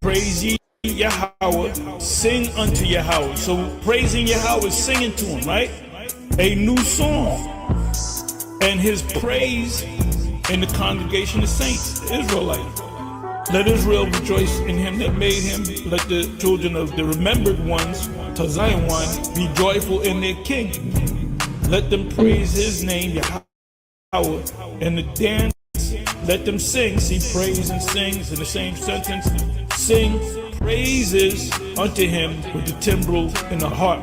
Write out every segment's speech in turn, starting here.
Praise ye Yahweh, sing unto Yahweh. So praising Yahweh is singing to him, right? A new song. And his praise in the congregation of saints, the Israelites. Let Israel rejoice in him that made him. Let the children of the remembered ones, to Zion one, be joyful in their king. Let them praise his name, Yahweh, and the dance. Let them sing. See, praise and sings in the same sentence. Sing praises unto him with the timbrel and the harp.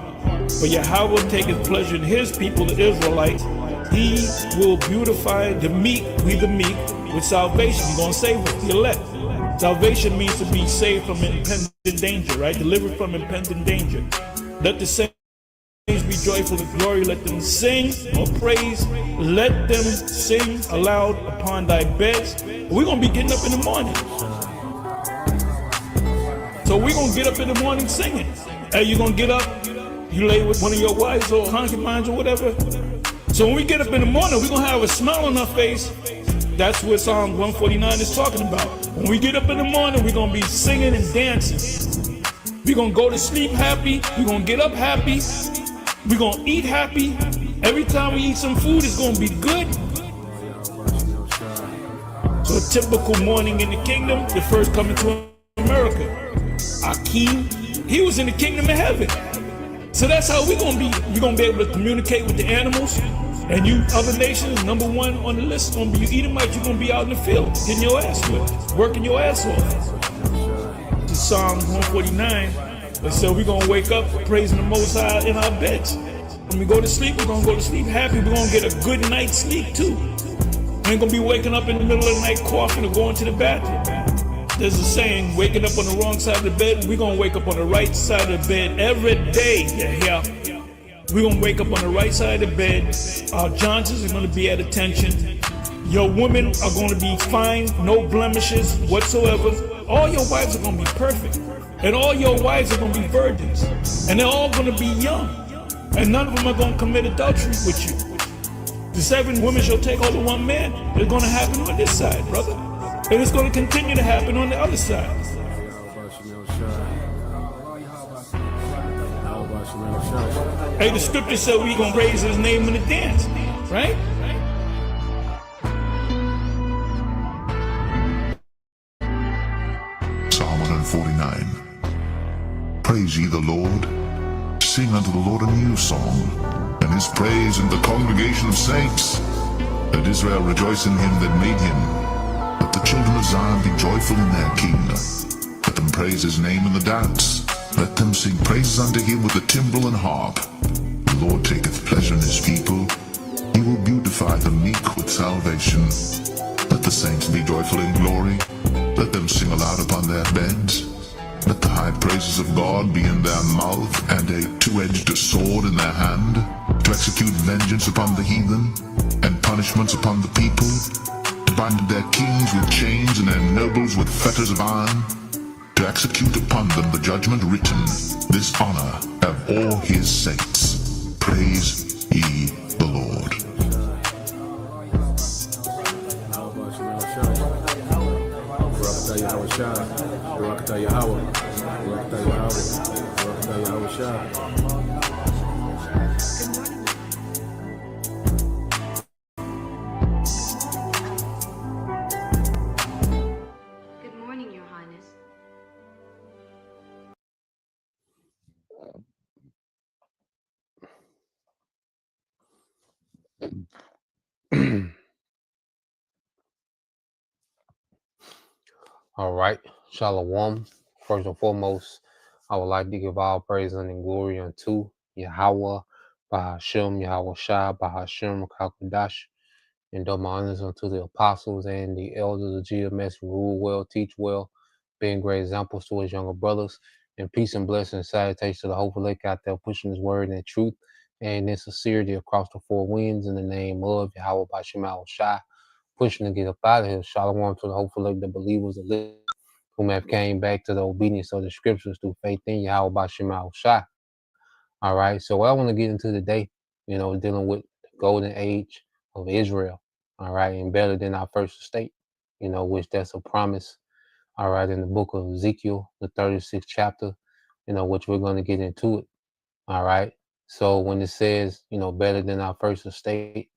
For Yahweh taketh pleasure in his people, the Israelites. He will beautify the meek, we the meek, with salvation. He's going to save us, the elect. Salvation means to be saved from impending danger, right? Delivered from impending danger. Let the saints be joyful in glory. Let them sing or praise. Let them sing aloud upon thy beds. We're going to be getting up in the morning. So we're going to get up in the morning singing. Hey, you're going to get up, you lay with one of your wives or concubines or whatever. So when we get up in the morning, we're going to have a smile on our face. That's what Psalm 149 is talking about. When we get up in the morning, we're going to be singing and dancing. We're going to go to sleep happy. We're going to get up happy. We're going to eat happy. Every time we eat some food, it's going to be good. So a typical morning in the kingdom, the first coming to America. Akeem, he was in the kingdom of heaven. So that's how we're going to be. We're going to be able to communicate with the animals. And you other nations, number one on the list is going to be you Edomites. You're going to be out in the field, getting your ass whipped, working your ass off. To Psalm 149, it said we're going to wake up praising the Most High in our beds. When we go to sleep, we're going to go to sleep happy. We're going to get a good night's sleep too. We ain't going to be waking up in the middle of the night coughing or going to the bathroom. There's a saying, waking up on the wrong side of the bed. We're going to wake up on the right side of the bed every day. Yeah. We're going to wake up on the right side of the bed. Our Johnsons are going to be at attention. Your women are going to be fine, no blemishes whatsoever. All your wives are going to be perfect. And all your wives are going to be virgins. And they're all going to be young. And none of them are going to commit adultery with you. The 7 women shall take hold of one man. It's going to happen on this side, brother. And it's going to continue to happen on the other side. Hey, the scripture said we're going to raise his name in the dance, right? Psalm 149. Praise ye the Lord. Sing unto the Lord a new song, and his praise in the congregation of saints. Let Israel rejoice in him that made him. Let the children of Zion be joyful in their king. Let them praise his name in the dance. Let them sing praises unto him with the timbrel and harp. The Lord taketh pleasure in his people. He will beautify the meek with salvation. Let the saints be joyful in glory. Let them sing aloud upon their beds. Let the high praises of God be in their mouth, and a two-edged sword in their hand, to execute vengeance upon the heathen, and punishments upon the people, to bind their kings with chains and their nobles with fetters of iron, to execute upon them the judgment written. This honor have all his saints. Praise ye the Lord. Good morning, Your Highness. All right, Shalom. First and foremost, I would like to give all praise and glory unto Yahweh, Bahashem, Yahweh Shai, Bahashem, Kakodash, and do my honors unto the apostles and the elders of GMS who rule well, teach well, being great examples to his younger brothers. And peace and blessings and salutations to the hopeful lake out there pushing his word and truth and in sincerity across the 4 winds in the name of Yahweh Bahashem, Yahweh Shai, pushing to get up out of here. Shalom to the hopeful lake, the believers, the living, whom have came back to the obedience of the scriptures through faith in Yahweh Bashim Shah. All right. So what I want to get into today, dealing with the golden age of Israel. All right, and better than our first estate, which that's a promise. All right, in the book of Ezekiel, the 36th chapter, which we're going to get into it. All right. So when it says, better than our first estate,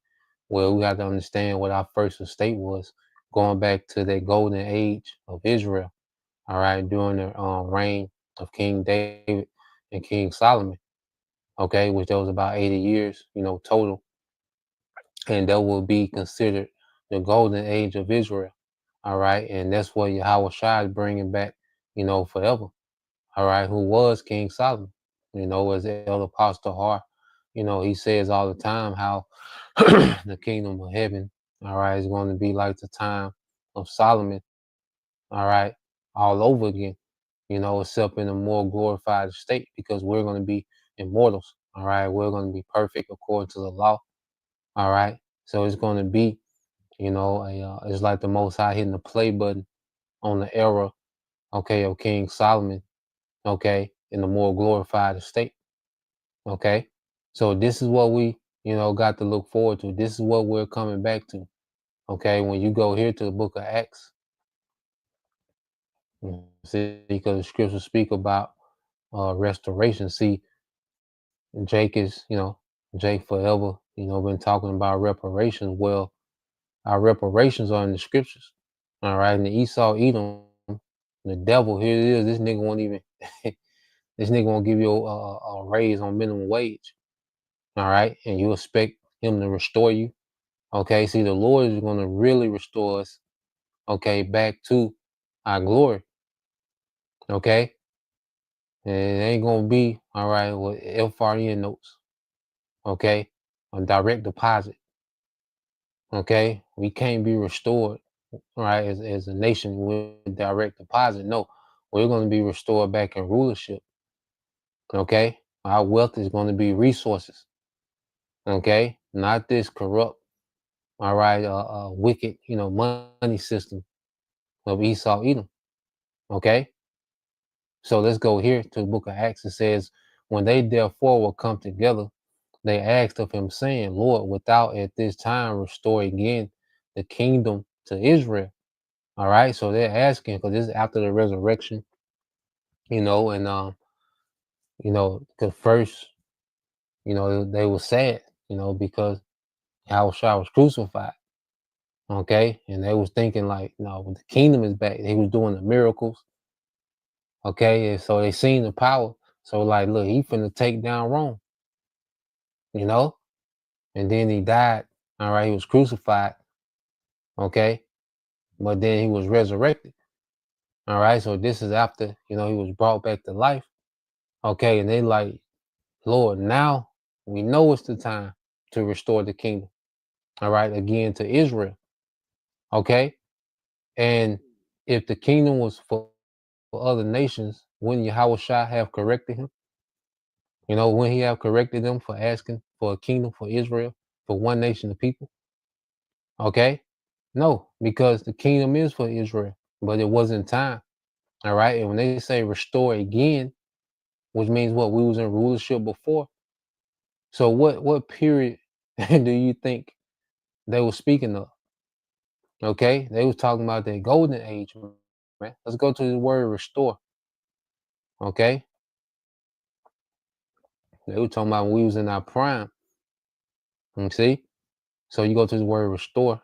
well, we have to understand what our first estate was, going back to that golden age of Israel. All right, during the reign of King David and King Solomon. Okay, which that was about 80 years, total. And that will be considered the golden age of Israel. All right, and that's what Yahweh Shai is bringing back, forever. All right, who was King Solomon, as Elder Apostle Har, he says all the time how the kingdom of heaven, all right, is going to be like the time of Solomon, all right, all over again, except in a more glorified state, because we're going to be immortals, all right, we're going to be perfect according to the law, all right, so it's going to be, it's like the Most High hitting the play button on the era, okay, of King Solomon, okay, in a more glorified state, okay, so this is what we, got to look forward to. This is what we're coming back to, okay, when you go here to the book of Acts, see, because the scriptures speak about restoration. See, Jake is, Jake forever, been talking about reparations. Well, our reparations are in the scriptures, all right, and the Esau Edom, the devil, here it is, this nigga won't even, this nigga won't give you a raise on minimum wage, all right, and you expect him to restore you, okay, see, the Lord is going to really restore us, okay, back to our glory, okay, and it ain't going to be, all right, with FRN notes, okay, a direct deposit, okay, we can't be restored, right, as a nation with direct deposit. No, we're going to be restored back in rulership, okay, our wealth is going to be resources, okay, not this corrupt, all right, wicked, money system of Esau Edom, okay. So let's go here to the book of Acts. It says, when they therefore will come together, they asked of him, saying, Lord, without at this time restore again the kingdom to Israel. All right. So they're asking, because this is after the resurrection, and because first, they were sad, because Yahushua was crucified. Okay. And they was thinking like, no, the kingdom is back. He was doing the miracles. Okay. And so they seen the power. So like, look, he finna take down Rome, and then he died. All right. He was crucified. Okay. But then he was resurrected. All right. So this is after, he was brought back to life. Okay. And they like, Lord, now we know it's the time to restore the kingdom. All right. Again to Israel. Okay. And if the kingdom was for other nations, wouldn't Yahushua have corrected him? When he have corrected them for asking for a kingdom for Israel, for one nation of people? Okay. No, because the kingdom is for Israel, but it wasn't time. All right. And when they say restore again, which means what, we was in rulership before. So what period do you think they were speaking of? Okay, they was talking about the golden age, man. Let's go to the word restore. Okay, they were talking about when we was in our prime. You see, so you go to the word restore.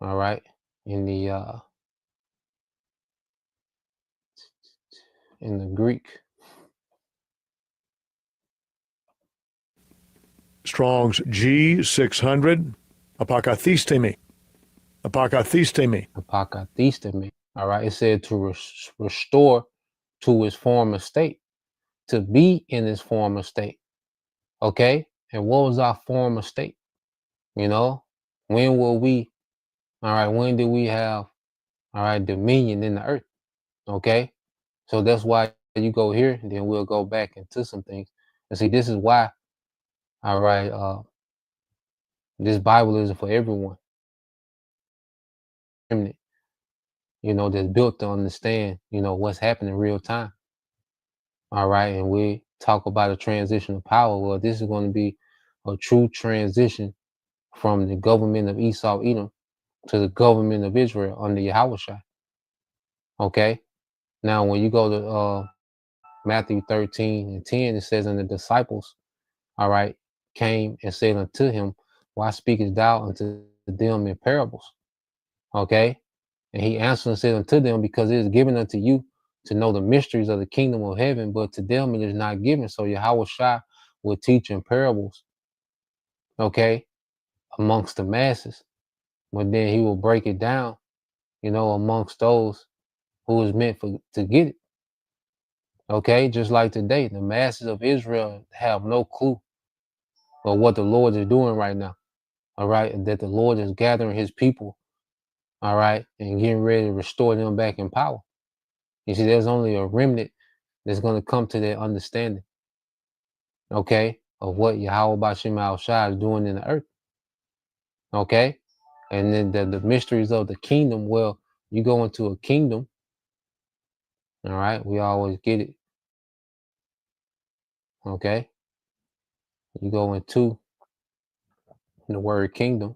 All right, in the Greek. Strong's G600, apakathistemi. Apakathistemi. Apakathistemi. All right, it said to restore to its former state, to be in its former state. Okay, and what was our former state? When will we? All right, when did we have? All right, dominion in the earth. Okay, so that's why you go here, and then we'll go back into some things. And see, this is why. All right, this Bible isn't for everyone. that's built to understand, what's happening in real time. All right. And we talk about a transition of power. Well, this is going to be a true transition from the government of Esau Edom to the government of Israel under Yahushua. Okay. Now, when you go to Matthew 13:10, it says, and the disciples, all right, came and said unto him, why speakest thou unto them in parables? Okay. And he answered and said unto them, because it is given unto you to know the mysteries of the kingdom of heaven, but to them it is not given. So Yahushua will teach in parables, okay, amongst the masses, but then he will break it down, amongst those who is meant to get it. Okay, just like today, the masses of Israel have no clue of what the Lord is doing right now. All right, and that the Lord is gathering his people, all right, and getting ready to restore them back in power. You see, there's only a remnant that's going to come to that understanding, okay, of what Yahweh Bashim Al-Shah is doing in the earth. Okay, and then the mysteries of the kingdom. Well, you go into a kingdom, all right, we always get it. Okay, you go into the word kingdom.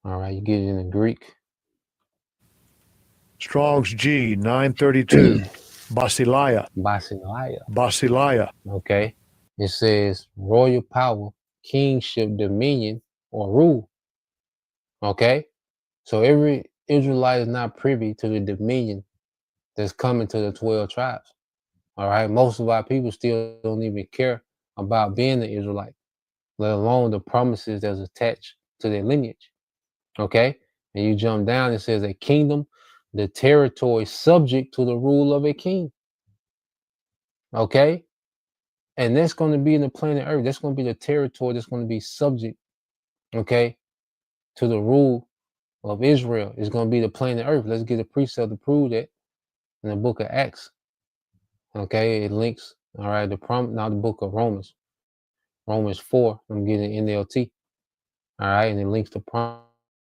All right, you get it in the Greek. Strong's G 932. Basileia. Basileia. Basileia. Okay, it says royal power, kingship, dominion, or rule. Okay, so every Israelite is not privy to the dominion that's coming to the 12 tribes. All right, most of our people still don't even care about being an Israelite, let alone the promises that's attached to their lineage. Okay, and you jump down, it says a kingdom, the territory subject to the rule of a king. Okay, and that's going to be in the planet Earth. That's going to be the territory that's going to be subject, okay, to the rule of Israel. It's going to be the planet Earth. Let's get a precept to prove that in the book of Acts. Okay, it links, all right, the book of Romans. Romans 4, I'm getting NLT. All right, and it links the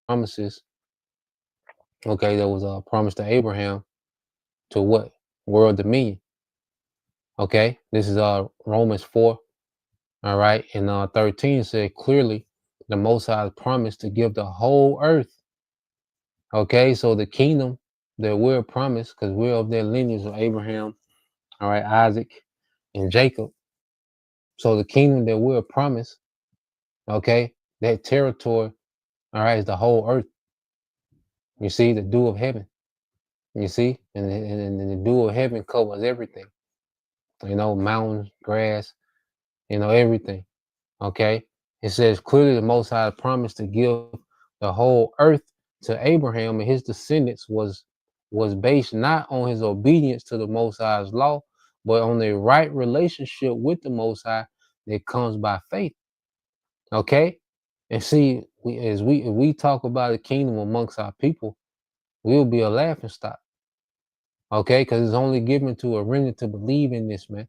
promises. Okay, there was a promise to Abraham to what? World dominion. Okay, this is Romans 4. All right, and 13 said clearly the Most High promised to give the whole earth. Okay, so the kingdom that we're promised, because we're of their lineage of Abraham, all right, Isaac, and Jacob. So the kingdom that we're promised, okay, that territory, all right, is the whole earth. You see, the dew of heaven. You see, and the dew of heaven covers everything. Mountains, grass, everything. Okay, it says clearly the Most High promised to give the whole earth to Abraham, and his descendants was based not on his obedience to the Most High's law, but on the right relationship with the Most High that comes by faith. Okay, and see, if we talk about the kingdom amongst our people, we'll be a laughing stock. Okay, because it's only given to a remnant to believe in this, man.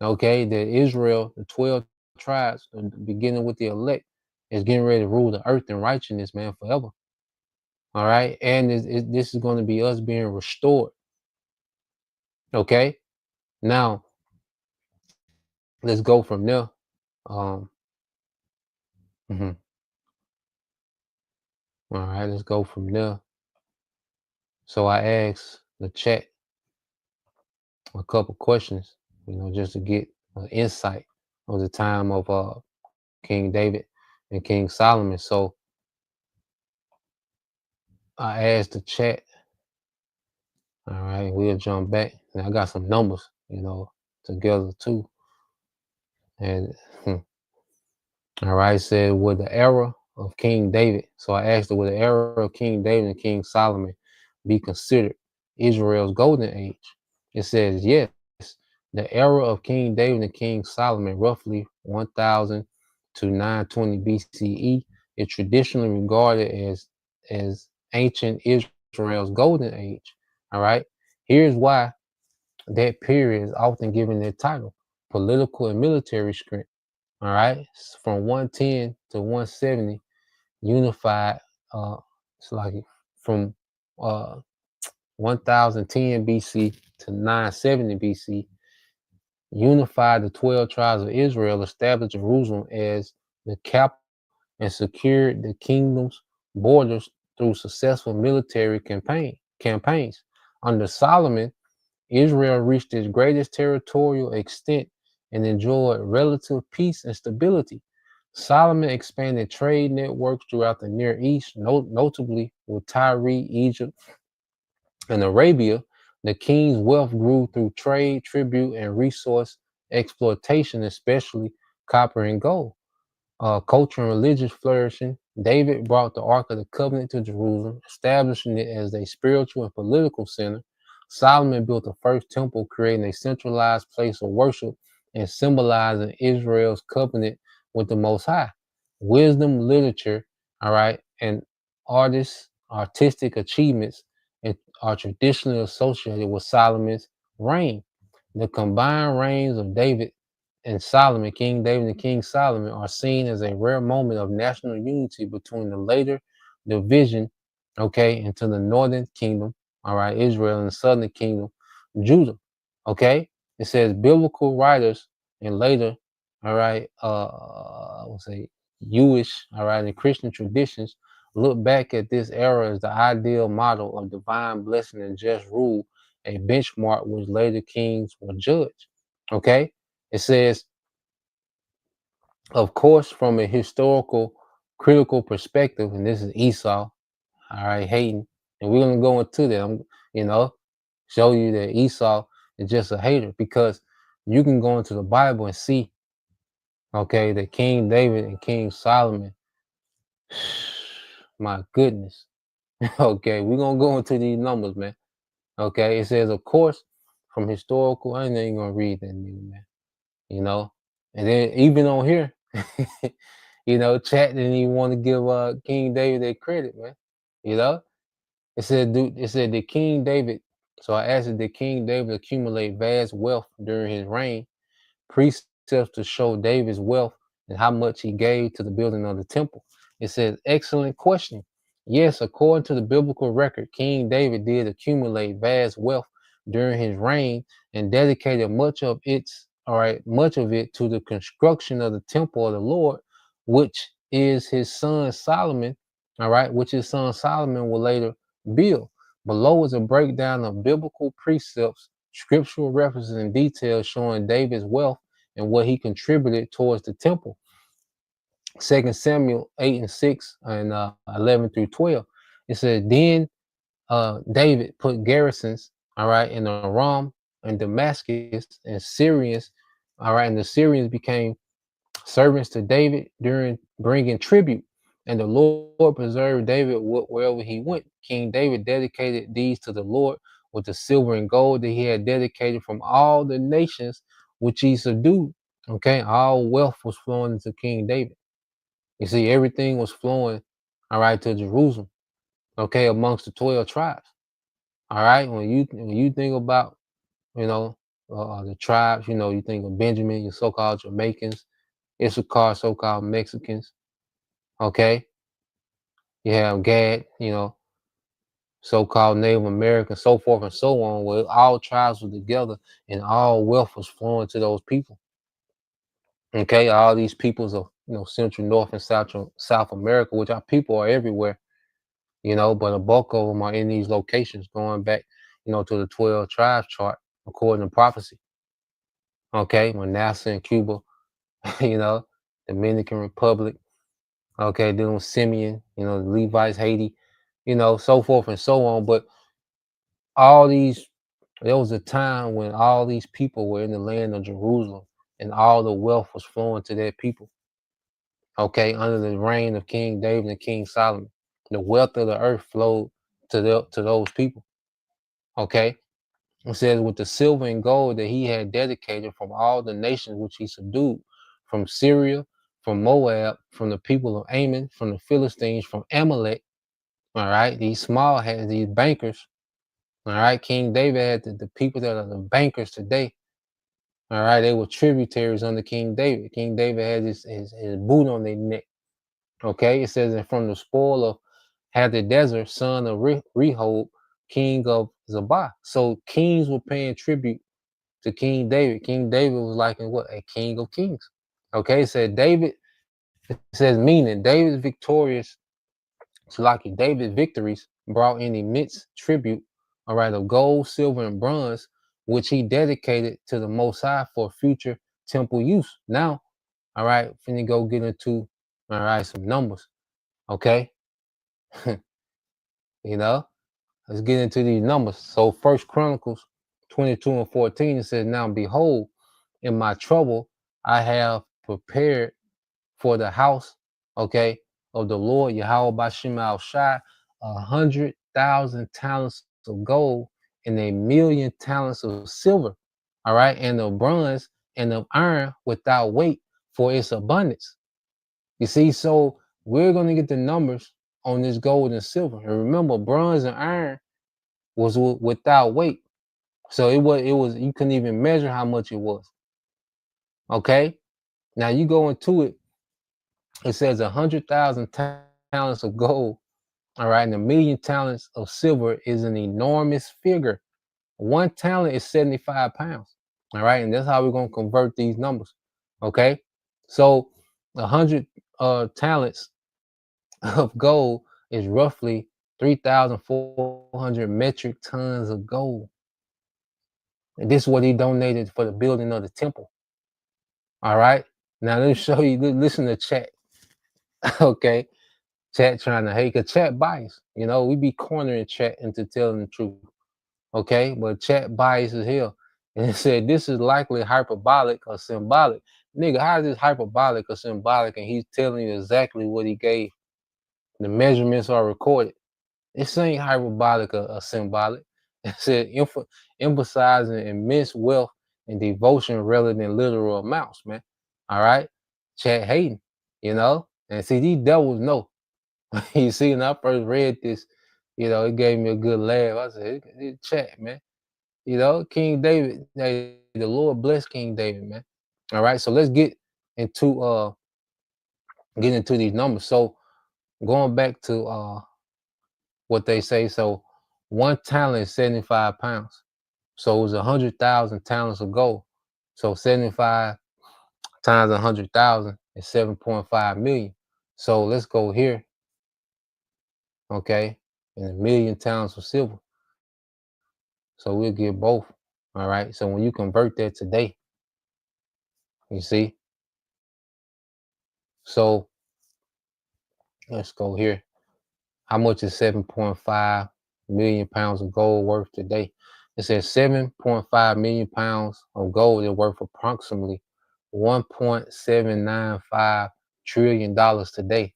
Okay, that Israel, the 12 tribes, beginning with the elect, is getting ready to rule the earth in righteousness, man, forever. All right, and this is going to be us being restored. Okay, now let's go from there. All right, let's go from there. So I asked the chat a couple questions, just to get an insight of the time of King David and King Solomon. So I asked the chat. All right, we'll jump back. Now I got some numbers, together too. And all right, said with the era of King David. So I asked her, would the era of King David and King Solomon be considered Israel's golden age? It says yes. The era of King David and King Solomon, roughly 1000 to 920 BCE, is traditionally regarded as ancient Israel's golden age. All right. Here's why that period is often given that title: political and military strength. All right. From 110 to 170 unified. It's like from uh 1010 BC to 970 BC, unified the 12 tribes of Israel, established Jerusalem as the capital, and secured the kingdom's borders through successful military campaigns. Under Solomon, Israel reached its greatest territorial extent and enjoyed relative peace and stability. Solomon expanded trade networks throughout the Near East, notably with Tyre, Egypt, and Arabia. The king's wealth grew through trade, tribute, and resource exploitation, especially copper and gold. Culture and religious flourishing. David brought the Ark of the Covenant to Jerusalem, establishing it as a spiritual and political center. Solomon built the first temple, creating a centralized place of worship and symbolizing Israel's covenant with the Most High. Wisdom, literature, all right, and artistic achievements are traditionally associated with Solomon's reign. The combined reigns of David and Solomon, King David and King Solomon, are seen as a rare moment of national unity between the later division, okay, into the northern kingdom, all right, Israel, and the southern kingdom, Judah, okay. It says biblical writers and later, all right, let's say Jewish, all right, and Christian traditions look back at this era as the ideal model of divine blessing and just rule, a benchmark which later kings were judged, okay. It says, of course, from a historical, critical perspective, and this is Esau, all right, hating, and we're gonna go into that. You know, show you that Esau is just a hater because you can go into the Bible and see, okay, that King David and King Solomon. My goodness. Okay, we're gonna go into these numbers, man. Okay, it says, of course, from historical, I ain't gonna read that nigga, man. You know, and then even on here, you know, chat didn't even want to give King David that credit, man. You know, it said, dude, it said that King David. So I asked, did King David accumulate vast wealth during his reign? Precepts to show David's wealth and how much he gave to the building of the temple. It says, excellent question. Yes, according to the biblical record, King David did accumulate vast wealth during his reign and dedicated much of it to the construction of the temple of the Lord, which is his son Solomon, which his son Solomon will later build. Below is a breakdown of biblical precepts, scriptural references, and details showing David's wealth and what he contributed towards the temple. 2 Samuel 8:6 and 11 through 12. It said, then David put garrisons, in Aram and Damascus and Syrians, and the Syrians became servants to David during bringing tribute. And the Lord preserved David wherever he went. King David dedicated these to the Lord with the silver and gold that he had dedicated from all the nations which he subdued. Okay, all wealth was flowing into King David. You see, everything was flowing, to Jerusalem. Okay, amongst the 12 tribes. All right, when you think about, the tribes, you think of Benjamin, your so-called Jamaicans, Issachar, so-called Mexicans. Okay, you have Gad, so-called Native American, so forth and so on, where all tribes were together and all wealth was flowing to those people. Okay, all these peoples of Central, North, and South America, which our people are everywhere, but a bulk of them are in these locations, going back, to the 12 tribes chart according to prophecy. Okay, Manasseh and Cuba, Dominican Republic. Okay, then Simeon, the Levites, Haiti, so forth and so on. But there was a time when all these people were in the land of Jerusalem and all the wealth was flowing to their people. Okay, under the reign of King David and King Solomon, the wealth of the earth flowed to those people. Okay, it says, with the silver and gold that he had dedicated from all the nations which he subdued, from Syria, from Moab, from the people of Ammon, from the Philistines, from Amalek. All right, these small had these bankers. All right, King David had the people that are the bankers today. All right, they were tributaries under King David. King David had his boot on their neck. Okay, it says, and from the spoil of Hadadezer, son of Rehob, king of Zabah. So kings were paying tribute to King David. King David was like what? A king of kings. Okay, it said David, it says meaning David's victorious, so like David's victories brought in immense tribute, all right, of gold, silver, and bronze, which he dedicated to the Most High for future temple use. Now, all right, finna go get into, all right, some numbers. Okay. You know, let's get into these numbers. So First Chronicles 22:14, it says, now behold, in my trouble I have prepared for the house, okay, of the Lord Yahweh Bashim Al Shai 100,000 talents of gold and 1,000,000 talents of silver, all right, and of bronze and of iron without weight for its abundance. You see, so we're going to get the numbers on this gold and silver. And remember, bronze and iron was without weight. So it was you couldn't even measure how much it was. Okay? Now you go into it, it says 100,000 talents of gold, all right, and 1,000,000 talents of silver is an enormous figure. One talent is 75 pounds. All right, and that's how we're going to convert these numbers. Okay? So 100 talents of gold is roughly 3,400 metric tons of gold. And this is what he donated for the building of the temple. All right. Now let me show you. Listen to chat. Okay. Chat trying to hate, because chat bias. You know, we be cornering chat into telling the truth. Okay. But chat bias is here. And it said this is likely hyperbolic or symbolic. Nigga, how is this hyperbolic or symbolic? And he's telling you exactly what he gave. The measurements are recorded. This ain't hyperbolic or symbolic. It said emphasizing immense wealth and devotion rather than literal amounts, man. All right? Chat hating, you know? And see, these devils know. You see, when I first read this, you know, it gave me a good laugh. I said, chat, man. You know, King David, the Lord bless King David, man. All right, so let's get into these numbers. So going back to what they say. So one talent is 75 pounds. So it was 100,000 talents of gold. So 75 times 100,000 is 7.5 million. So let's go here. Okay. And 1,000,000 talents of silver. So we'll get both. All right. So when you convert that today, you see. So let's go here. How much is 7.5 million pounds of gold worth today? It says 7.5 million pounds of gold is worth approximately $1.795 trillion today,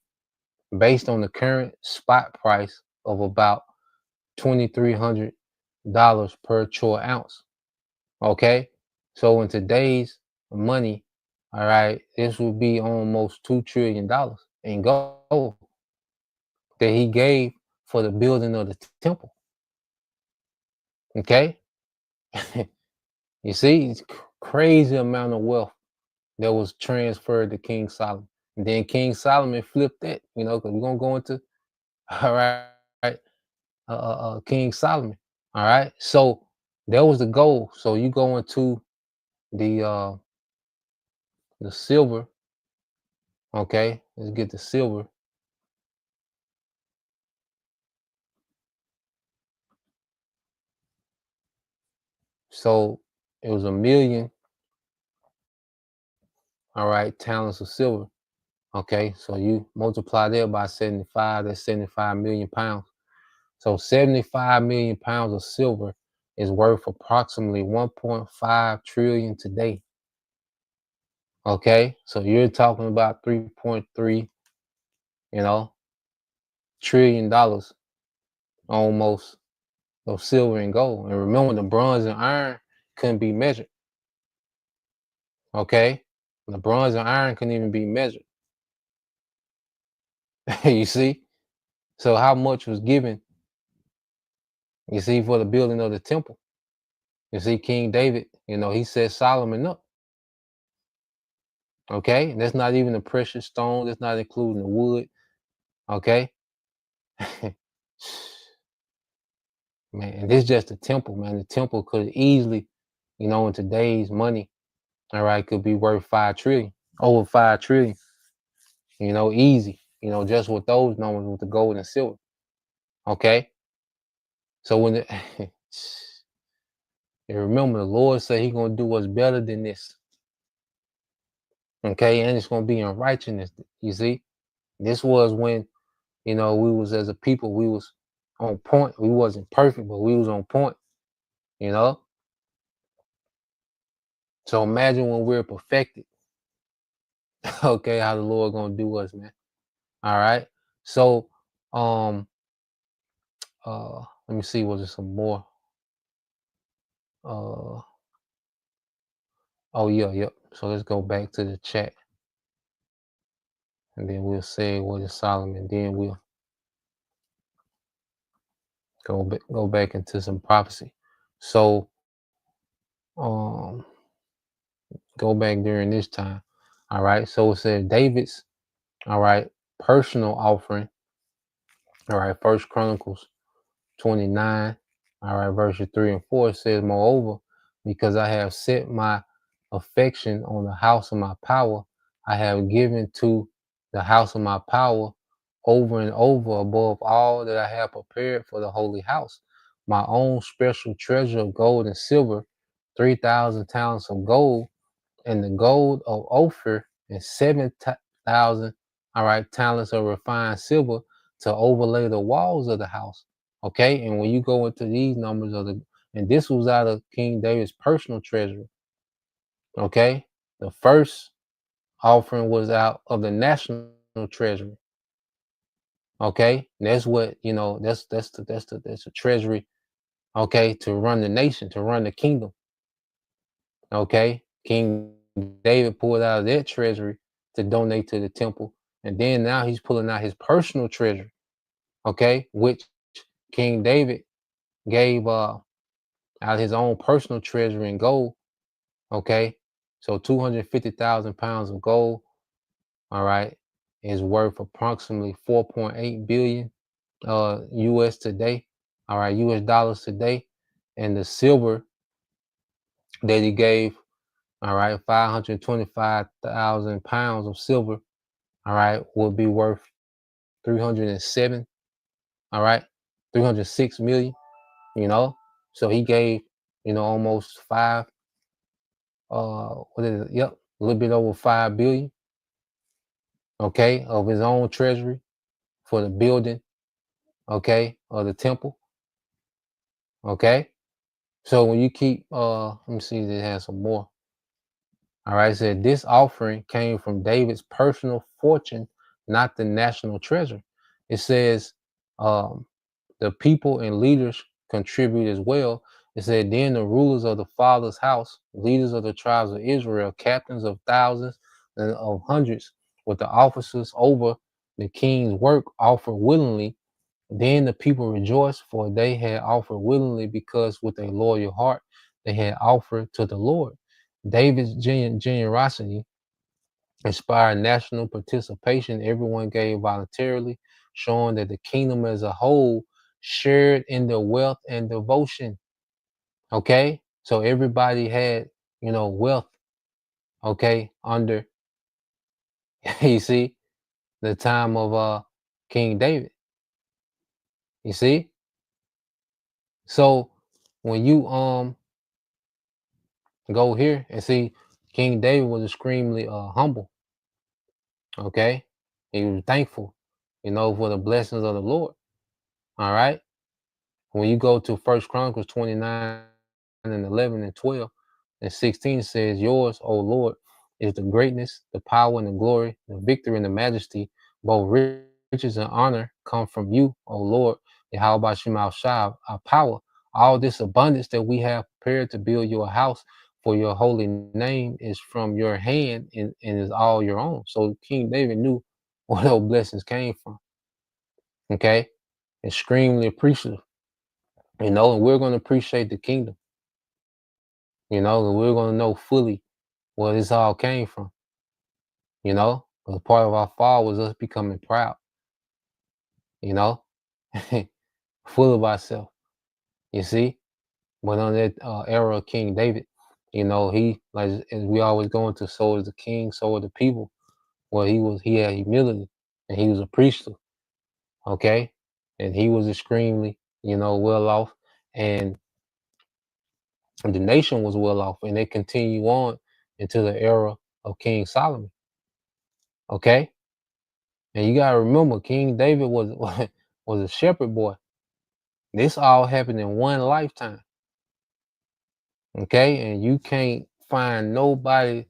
based on the current spot price of about $2,300 per troy ounce. Okay, so in today's money, all right, this would be almost $2 trillion in gold that he gave for the building of the temple. Okay. You see, it's crazy amount of wealth that was transferred to King Solomon. And then King Solomon flipped that, you know, because we're going to go into, all right, King Solomon. All right. So that was the goal. So you go into the silver. Okay. Let's get the silver. So it was 1,000,000. All right. Talents of silver. Okay. So you multiply that by 75. That's 75 million pounds. So 75 million pounds of silver is worth approximately 1.5 trillion today. Okay, so you're talking about 3.3, trillion dollars almost of silver and gold. And remember, the bronze and iron couldn't be measured. Okay, the bronze and iron couldn't even be measured. You see, so how much was given? You see, for the building of the temple. You see, King David, he set Solomon up. Okay, and that's not even the precious stone. That's not including the wood. Okay. Man, and this is just the temple, man. The temple could easily, in today's money, all right, could be worth 5 trillion, over 5 trillion, easy, just with those numbers with the gold and silver. Okay. So when and remember, the Lord said He gonna do what's better than this. Okay, and it's gonna be in righteousness. You see, this was when we was as a people, we was on point. We wasn't perfect, but we was on point. You know. So imagine when we're perfected. Okay, how the Lord gonna do us, man. All right. So, let me see. Was there some more? Oh yeah, yep. So let's go back to the chat, and then we'll say what is Solomon. Then we'll go back into some prophecy. So, um, go back during this time. All right. So it said David's, all right, personal offering. All right. First Chronicles 29. All right. Verses 3 and 4 says, moreover, because I have set my affection on the house of my power, I have given to the house of my power over and over above all that I have prepared for the holy house, my own special treasure of gold and silver, 3,000 talents of gold, and the gold of Ophir, and 7,000, all right, talents of refined silver to overlay the walls of the house. Okay, and when you go into these numbers and this was out of King David's personal treasury. Okay, the first offering was out of the national treasury. Okay, and that's what that's the treasury. Okay, to run the nation, to run the kingdom. Okay, King David pulled out of that treasury to donate to the temple, and then now he's pulling out his personal treasury. Okay, which King David gave out his own personal treasury in gold. Okay, so 250,000 pounds of gold. All right, is worth approximately 4.8 billion US today. All right, US dollars today, and the silver that he gave, all right, 525,000 pounds of silver, all right, will be worth 307, all right, 306 million, So he gave, almost what is it? Yep, a little bit over 5 billion, okay, of his own treasury for the building, okay, of the temple, okay. So when you keep, let me see if it has some more. All right, it said this offering came from David's personal fortune, not the national treasure. It says the people and leaders contribute as well. It said then the rulers of the father's house, leaders of the tribes of Israel, captains of thousands and of hundreds, with the officers over the king's work, offer willingly. Then the people rejoiced, for they had offered willingly, because with a loyal heart they had offered to the Lord. David's generosity inspired national participation. Everyone gave voluntarily, showing that the kingdom as a whole shared in the wealth and devotion. Okay, so everybody had, wealth. Okay, under you see the time of King David. You see, so when you go here and see, King David was extremely humble. Okay, he was thankful, for the blessings of the Lord. All right. When you go to First Chronicles 29 and 11 and 12 and 16 says, yours, O Lord, is the greatness, the power and the glory, the victory and the majesty, both riches and honor come from you, O Lord. And how about Shema Shah, our power? All this abundance that we have prepared to build your house for your holy name is from your hand and is all your own. So King David knew where those blessings came from. Okay? Extremely appreciative. And we're going to appreciate the kingdom. And we're going to know fully where this all came from. Because part of our fall was us becoming proud. you know, full of ourselves, you see. But on that era of King David, you know, he, like as we always go into, so is the king, so are the people. Well, he had humility, and he was a priest, okay, and he was extremely, you know, well off, and the nation was well off, and they continue on into the era of King Solomon, okay. And you gotta remember, King David was was a shepherd boy. This all happened in one lifetime, okay, and you can't find nobody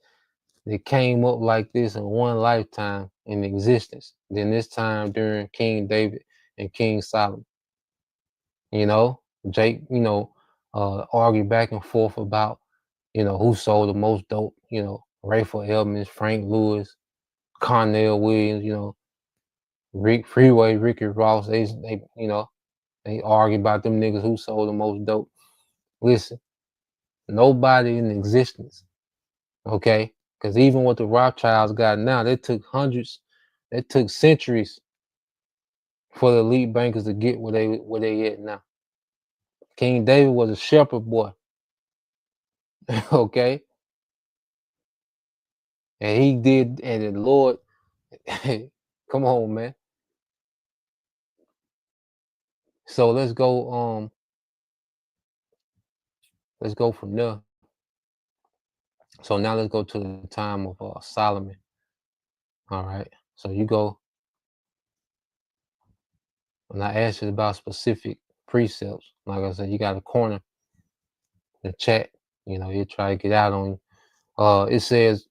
that came up like this in one lifetime in existence than this time during King David and King Solomon. You know, Jake, you know, argue back and forth about, you know, who sold the most dope, you know, Rayford Edmonds, Frank Lewis, Cornell Williams, you know, Rick Freeway, Ricky Ross, they you know, they argue about them niggas who sold the most dope. Listen, nobody in existence, okay? Because even what the Rothschilds got now, it took centuries for the elite bankers to get where they at now. King David was a shepherd boy, okay? And he did, and the Lord, come on, man. So let's go from there. So now let's go to the time of Solomon. All right. So you go, and I asked you about specific precepts. Like I said, you got a corner, the chat. You know, you try to get out on you. It says,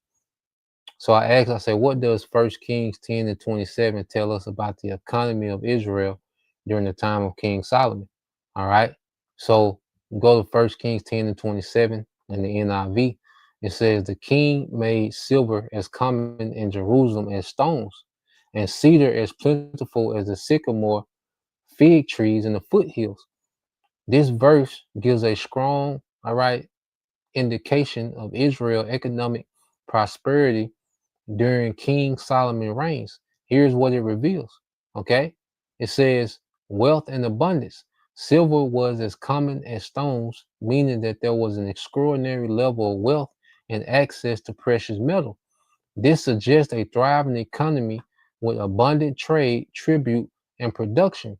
so I said, what does 1 Kings 10 and 27 tell us about the economy of Israel during the time of King Solomon? All right. So go to 1 Kings 10 and 27 in the NIV. It says, the king made silver as common in Jerusalem as stones, and cedar as plentiful as the sycamore, fig trees in the foothills. This verse gives a strong, all right, indication of Israel economic prosperity during King Solomon reigns. Here's what it reveals. Okay. It says wealth and abundance. Silver was as common as stones, meaning that there was an extraordinary level of wealth and access to precious metal. This suggests a thriving economy with abundant trade, tribute, and production.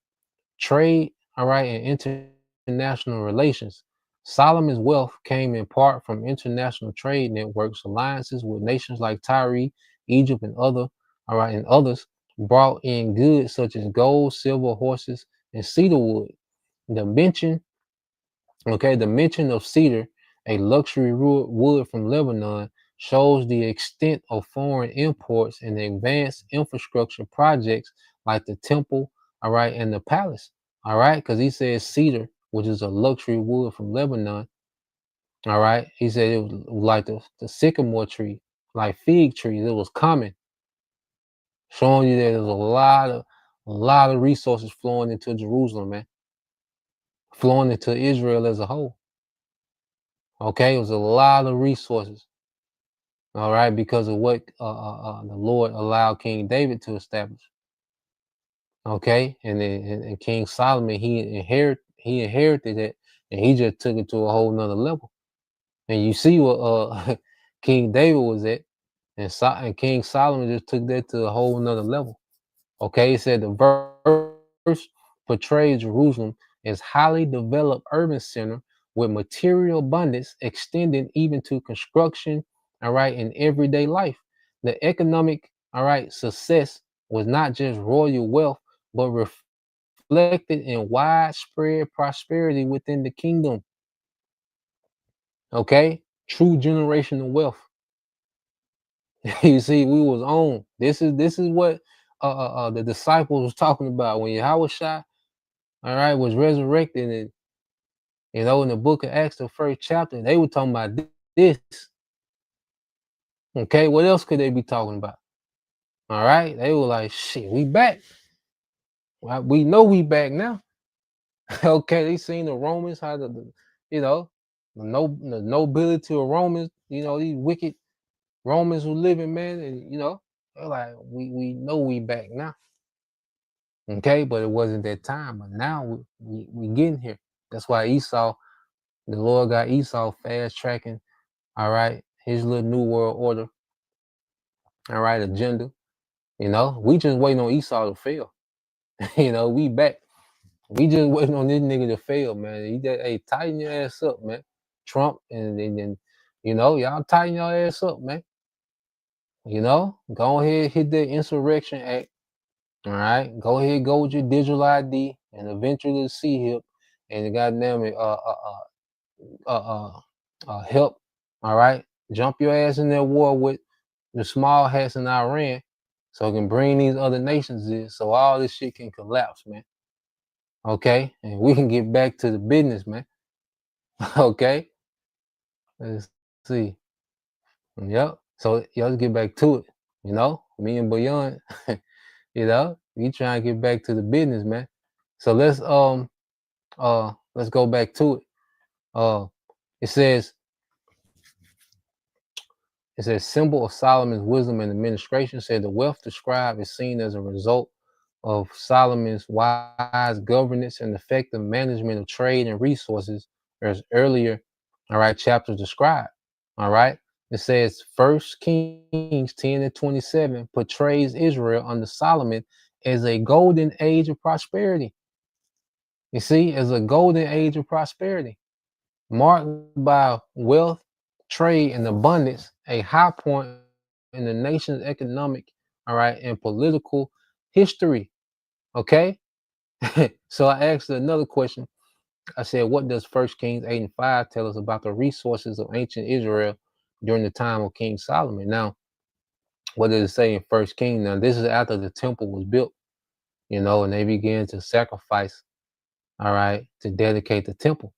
Trade, all right, and international relations. Solomon's wealth came in part from international trade networks, alliances with nations like Tyre, Egypt, and others brought in goods such as gold, silver, horses, and cedar wood. The mention, the mention of cedar, a luxury wood from Lebanon, shows the extent of foreign imports and advanced infrastructure projects like the temple, all right, and the palace, all right, because he says cedar, which is a luxury wood from Lebanon, all right. He said it was like the sycamore tree, like fig trees. It was common, showing you that there's a lot of resources flowing into Jerusalem, man, flowing into Israel as a whole. Okay, it was a lot of resources. All right, because of what the Lord allowed King David to establish. Okay, and King Solomon he inherited it, and he just took it to a whole nother level. And you see what King David was at, and King Solomon just took that to a whole nother level. Okay, he said the verse portrays Jerusalem as highly developed urban center with material abundance extending even to construction, all right, in everyday life. The economic, all right, success was not just royal wealth, but reflected in widespread prosperity within the kingdom. Okay, true generational wealth. You see, we was on. This is what the disciples was talking about when Yahweh Shai, all right, was resurrected, and you know, in the book of Acts, the first chapter, they were talking about this. Okay, what else could they be talking about? All right, they were like, shit, we back. Well, we know we back now. Okay, they seen the Romans, how you know, the nobility of Romans, you know, these wicked Romans who living, man, and you know, they're like, we know we back now. Okay, but it wasn't that time. But now we getting here. That's why Esau, the Lord got Esau fast tracking, all right, his little new world order, all right, agenda. You know, we just waiting on Esau to fail. You know, we back. We just waiting on this nigga to fail, man. He just, hey, tighten your ass up, man. Trump and you know, y'all tighten your ass up, man. You know, go ahead, hit the Insurrection Act. All right, go ahead, go with your digital ID and eventually the CHIP and the goddamn it, help. All right, jump your ass in that war with the small hats in Iran, so it can bring these other nations in, so all this shit can collapse, man. Okay, and we can get back to the business, man. Okay, let's see. Yep. So y'all let's get back to it. You know, me and Beyond. You know, we trying to get back to the business, man. So let's go back to it. It says symbol of Solomon's wisdom and administration. Said the wealth described is seen as a result of Solomon's wise governance and effective management of trade and resources, as earlier, all right, chapters described. All right. It says 1 Kings 10 and 27 portrays Israel under Solomon as a golden age of prosperity. You see, as a golden age of prosperity, marked by wealth, trade, and abundance, a high point in the nation's economic, all right, and political history. Okay. So I asked another question. I said, what does 1 Kings 8 and 5 tell us about the resources of ancient Israel during the time of King Solomon? Now, what does it say in 1 Kings? Now, this is after the temple was built, you know, and they began to sacrifice, all right, to dedicate the temple.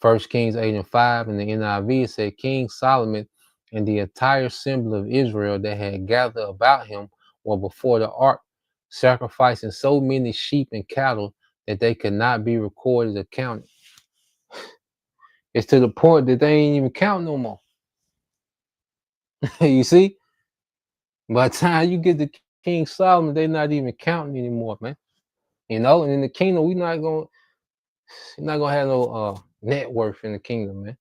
1 Kings 8 and 5 in the NIV, it said, King Solomon and the entire assembly of Israel that had gathered about him were before the ark, sacrificing so many sheep and cattle that they could not be recorded or counted. It's to the point that they ain't even count no more. You see? By the time you get to King Solomon, they're not even counting anymore, man. You know, and in the kingdom, you're not gonna have no net worth in the kingdom, man.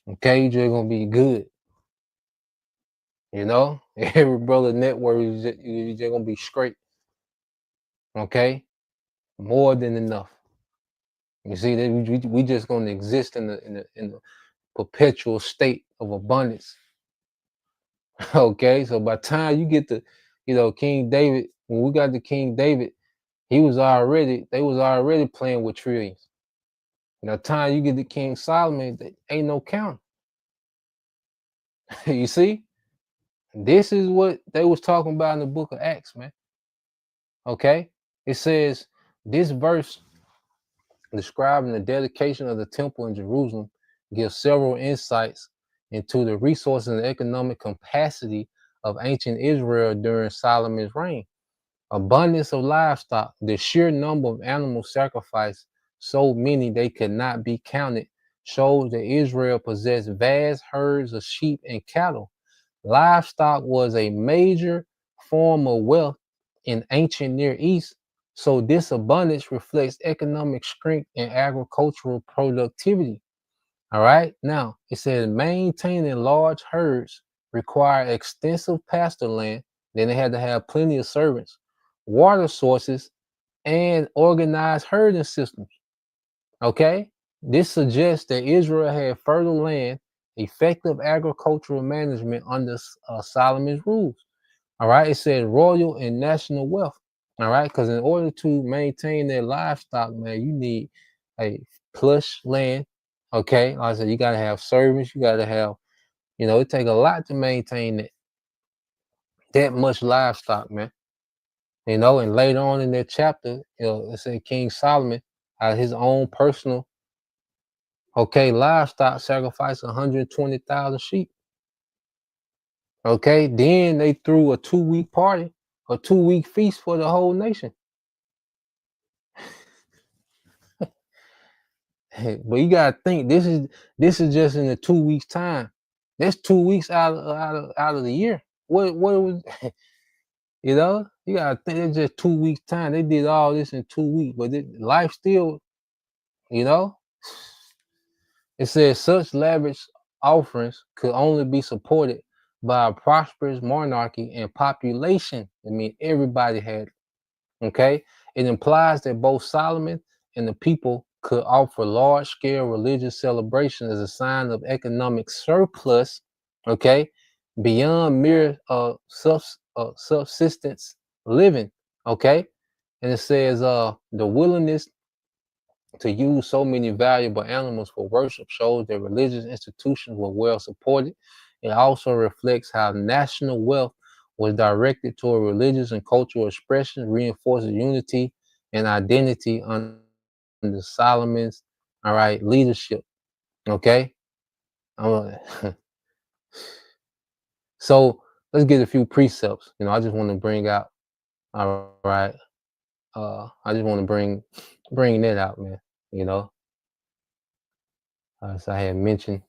Okay, you're just gonna be good. You know, every brother net worth you're just gonna be straight. Okay, more than enough. You see, that we just gonna exist in the perpetual state of abundance. Okay, so by the time you get to, you know, King David, when we got to King David, they was already playing with trillions. By the time you get to King Solomon, there ain't no counting. You see, this is what they was talking about in the book of Acts, man. Okay, it says this verse describing the dedication of the temple in Jerusalem gives several insights into the resources and economic capacity of ancient Israel during Solomon's reign. Abundance of livestock, the sheer number of animals sacrificed, so many they could not be counted, shows that Israel possessed vast herds of sheep and cattle. Livestock was a major form of wealth in ancient Near East, so this abundance reflects economic strength and agricultural productivity. All right, now it says maintaining large herds require extensive pasture land. Then they had to have plenty of servants, water sources, and organized herding systems. Okay, this suggests that Israel had fertile land, effective agricultural management under Solomon's rules. All right, it says royal and national wealth. All right, because in order to maintain their livestock, man, you need a plush land. Okay, like I said, you got to have servants, you got to have, you know, it take a lot to maintain that much livestock, man. You know, and later on in that chapter, you know, it said King Solomon had his own personal, okay, livestock sacrifice 120,000 sheep. Okay, then they threw a 2-week party, a 2-week feast for the whole nation. But you gotta think this is just in the 2 weeks time. That's 2 weeks out of the year. What was You know, you gotta think it's just 2 weeks time. They did all this in 2 weeks, but life still, you know. It says such lavish offerings could only be supported by a prosperous monarchy and population. I mean, everybody had. Okay, it implies that both Solomon and the people could offer large-scale religious celebration as a sign of economic surplus. Okay, beyond mere subsistence living. Okay, and it says the willingness to use so many valuable animals for worship shows that religious institutions were well supported. It also reflects how national wealth was directed toward religious and cultural expression, reinforces unity and identity under Solomon's leadership. Okay. So let's get a few precepts. You know, I just want to bring out. All right. I just want to bring that out, man. You know. As I had mentioned,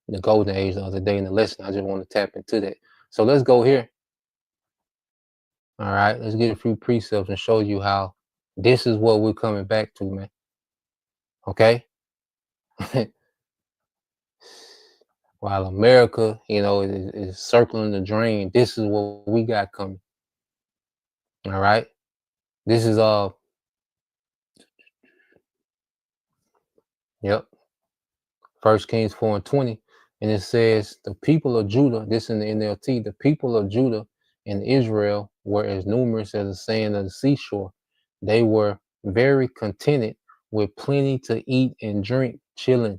the golden age the other day in the lesson, I just want to tap into that. So let's go here. All right, let's get a few precepts and show you how this is what we're coming back to, man. Okay? While America, you know, is circling the drain, this is what we got coming. All right? This is yep. 1 Kings 4:20. And it says, the people of Judah, this in the NLT, the people of Judah and Israel were as numerous as the sand of the seashore. They were very contented with plenty to eat and drink, chilling.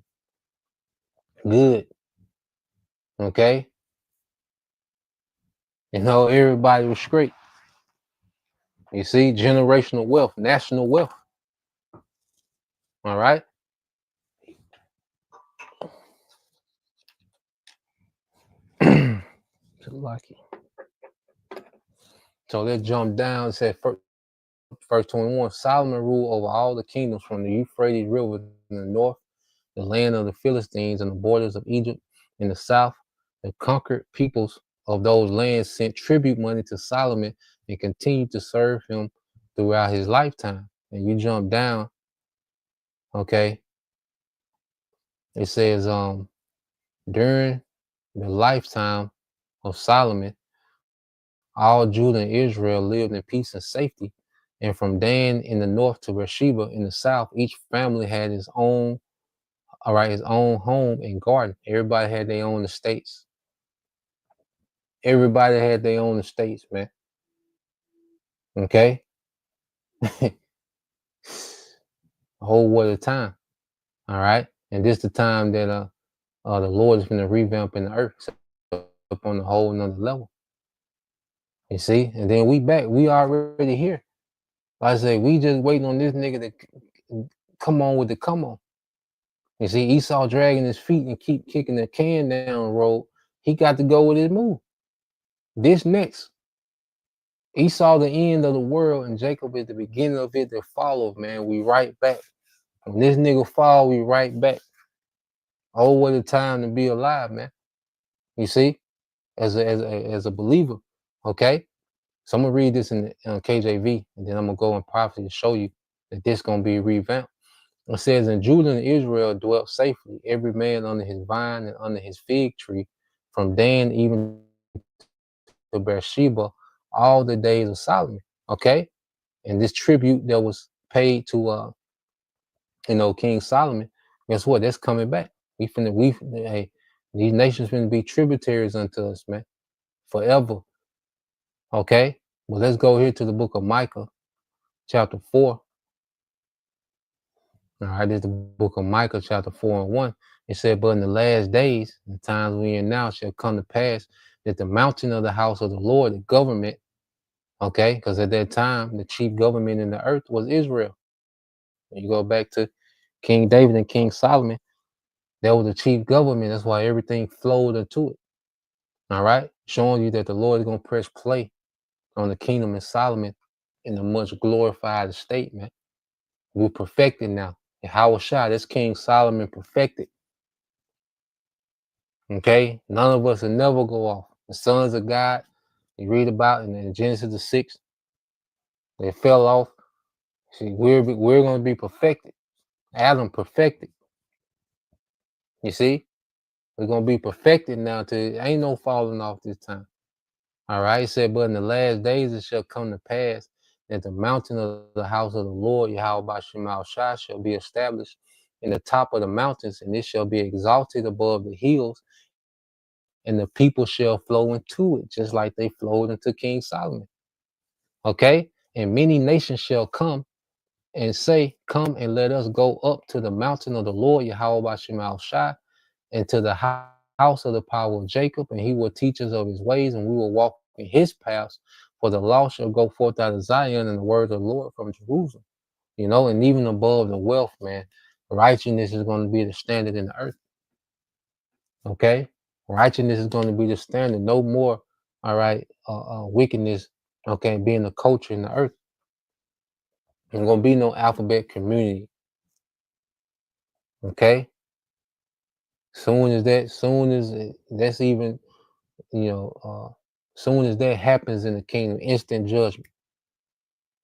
Good. Okay? You know, everybody was straight. You see, generational wealth, national wealth. All right? Lucky. So let's jump down and say verse 21. Solomon ruled over all the kingdoms from the Euphrates River in the north, the land of the Philistines, and the borders of Egypt in the south. The conquered peoples of those lands sent tribute money to Solomon and continued to serve him throughout his lifetime. And you jump down, okay? It says, during the lifetime of Solomon, all Judah and Israel lived in peace and safety. And from Dan in the north to Beersheba in the south, each family had his own, his own home and garden. Everybody had their own estates. Everybody had their own estates, man. Okay? A whole world of time. All right? And this is the time that the Lord is going to revamp in the earth up on a whole another level. You see? And then we back. We already here. Like I say, we just waiting on this nigga to come on with the come on. You see, Esau dragging his feet and keep kicking the can down the road. He got to go with his move. This next. Esau, the end of the world, and Jacob is the beginning of it that follows, man. We right back. When this nigga fall, we right back. Oh, what a time to be alive, man. You see? As a believer, okay? So I'm gonna read this in KJV, and then I'm gonna go in prophecy to show you that this gonna be revamped. It says, "And Judah and Israel dwelt safely, every man under his vine and under his fig tree, from Dan even to Beersheba, all the days of Solomon." Okay, and this tribute that was paid to King Solomon, guess what? That's coming back. Hey, these nations finna be tributaries unto us, man, forever. Okay, well, let's go here to the book of Micah, chapter 4. All right, this is the book of Micah, chapter 4:1. It said, "But in the last days, the times we are now, shall come to pass that the mountain of the house of the Lord, the government," okay, because at that time, the chief government in the earth was Israel. When you go back to King David and King Solomon, that was the chief government. That's why everything flowed into it. All right, showing you that the Lord is going to press play on the kingdom of Solomon in a much glorified state, man. We're perfected now. And Yahushua, that's King Solomon perfected. Okay, none of us will never go off. The sons of God, you read about in Genesis the 6th, they fell off. See, we're going to be perfected. Adam perfected. You see, we're going to be perfected now. Ain't no falling off this time. All right, it said, but in the last days it shall come to pass that the mountain of the house of the Lord, Yahweh Shemal Shah, shall be established in the top of the mountains, and it shall be exalted above the hills, and the people shall flow into it, just like they flowed into King Solomon. Okay, and many nations shall come and say, come and let us go up to the mountain of the Lord, Yahweh Shemal Shah, and to the house of the power of Jacob, and he will teach us of his ways, and we will walk in his paths. For the law shall go forth out of Zion, and the word of the Lord from Jerusalem. You know, and even above the wealth, man, righteousness is going to be the standard in the earth. Okay, righteousness is going to be the standard. No more, all right, wickedness. Okay, being a culture in the earth. There's going to be no alphabet community. Okay. Soon as that's even, you know, soon as that happens in the kingdom, instant judgment.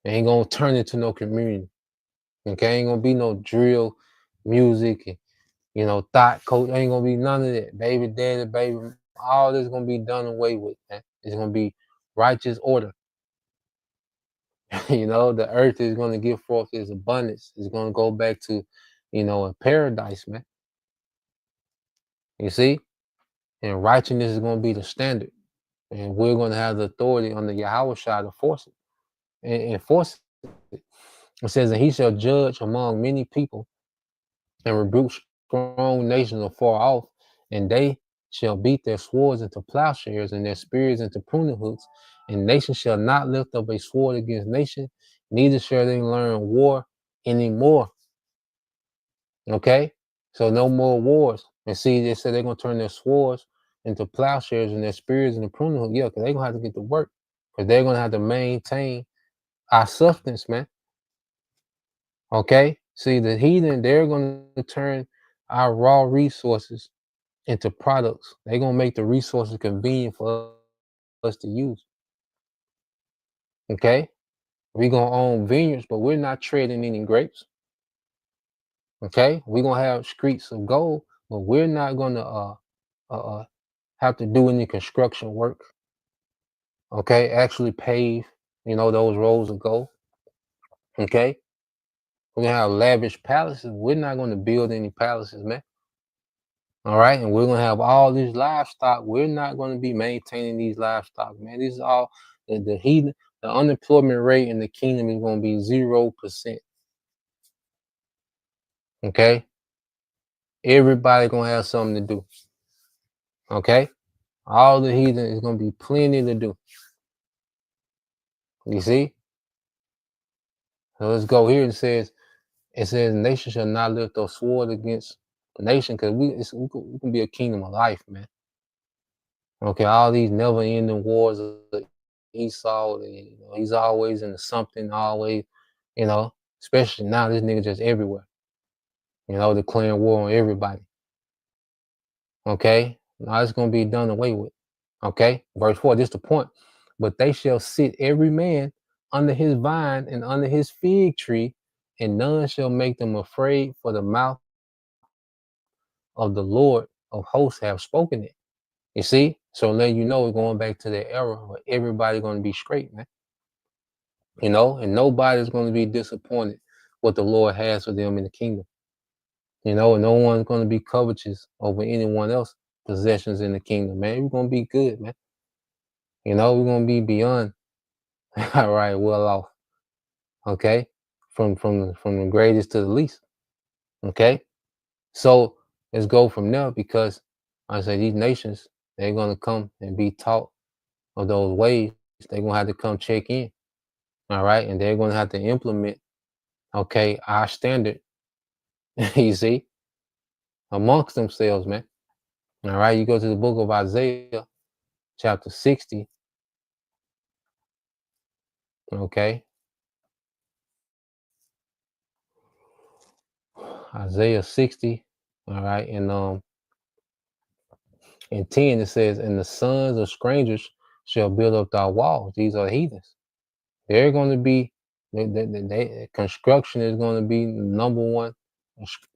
It ain't gonna turn into no community. Okay, ain't gonna be no drill music and, you know, thought coach. Ain't gonna be none of that. Baby daddy, baby, all this gonna be done away with, man. It's gonna be righteous order. You know, the earth is gonna give forth its abundance. It's gonna go back to, you know, a paradise, man. You see? And righteousness is gonna be the standard. And we're going to have the authority on the Yahweh to force it and enforce it. It says, and he shall judge among many people and rebuke strong nations afar off, and they shall beat their swords into plowshares and their spears into pruning hooks, and nation shall not lift up a sword against nation, neither shall they learn war anymore. Okay? So no more wars. And see, they said they're going to turn their swords into plowshares and their spears into pruning hooks. Yeah, because they're going to have to get to work. Because they're going to have to maintain our substance, man. Okay? See, the heathen, they're going to turn our raw resources into products. They're going to make the resources convenient for us to use. Okay? We're going to own vineyards, but we're not trading any grapes. Okay? We're going to have streets of gold, but we're not going to have to do any construction work. Okay? Actually pave, you know, those roads of gold. Okay? We're going to have lavish palaces. We're not going to build any palaces, man. All right, and we're gonna have all this livestock. We're not gonna be maintaining these livestock, man. This is all the heathen. The unemployment rate in the kingdom is gonna be 0%. Okay, everybody gonna have something to do. Okay, all the heathen is gonna be plenty to do. You see? So let's go here. It says, nation shall not lift a sword against nation, because we can be a kingdom of life, man. Okay, all these never-ending wars of Esau, you know, he's always into something, always, you know, especially now this nigga just everywhere, you know, declaring war on everybody. Okay, now it's gonna be done away with. Okay, verse 4, this is the point. But they shall sit every man under his vine and under his fig tree, and none shall make them afraid, for the mouth of the Lord of hosts have spoken it. You see? So letting you know we're going back to the era where everybody's going to be straight, man. You know, and nobody's going to be disappointed what the Lord has for them in the kingdom. You know, and no one's going to be covetous over anyone else's possessions in the kingdom, man. We're going to be good, man. You know, we're going to be beyond, all right, well off. Okay? From the greatest to the least. Okay? So let's go from there, because I say these nations, they're going to come and be taught of those ways. They're going to have to come check in. All right. And they're going to have to implement, okay, our standard, you see, amongst themselves, man. All right. You go to the book of Isaiah, chapter 60. Okay. Isaiah 60. All right. And In 10, it says, and the sons of strangers shall build up thy walls. These are heathens. They're going to be, construction is going to be number one.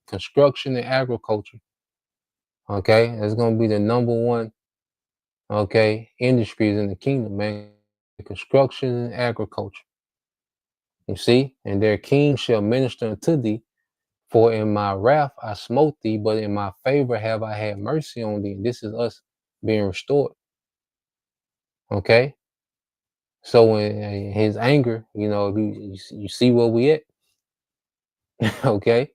Construction and agriculture. Okay, it's going to be the number one, okay, industries in the kingdom, man. Construction and agriculture. You see, and their king shall minister unto thee, for in my wrath I smote thee, but in my favor have I had mercy on thee. And this is us being restored. Okay, so in his anger, you see where we at. Okay,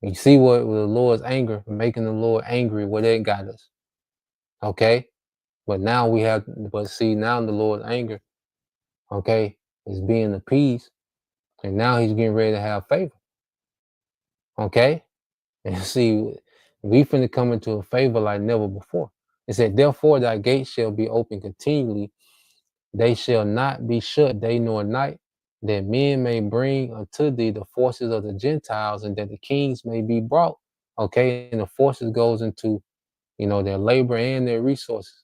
you see what the Lord's anger, making the Lord angry, where that got us. Okay, but now now the Lord's anger, okay, is being appeased, and now he's getting ready to have favor. Okay, and see, we finna come into a favor like never before. It said, therefore thy gates shall be open continually, they shall not be shut day nor night, that men may bring unto thee the forces of the Gentiles, and that the kings may be brought. Okay, and the forces goes into, their labor and their resources.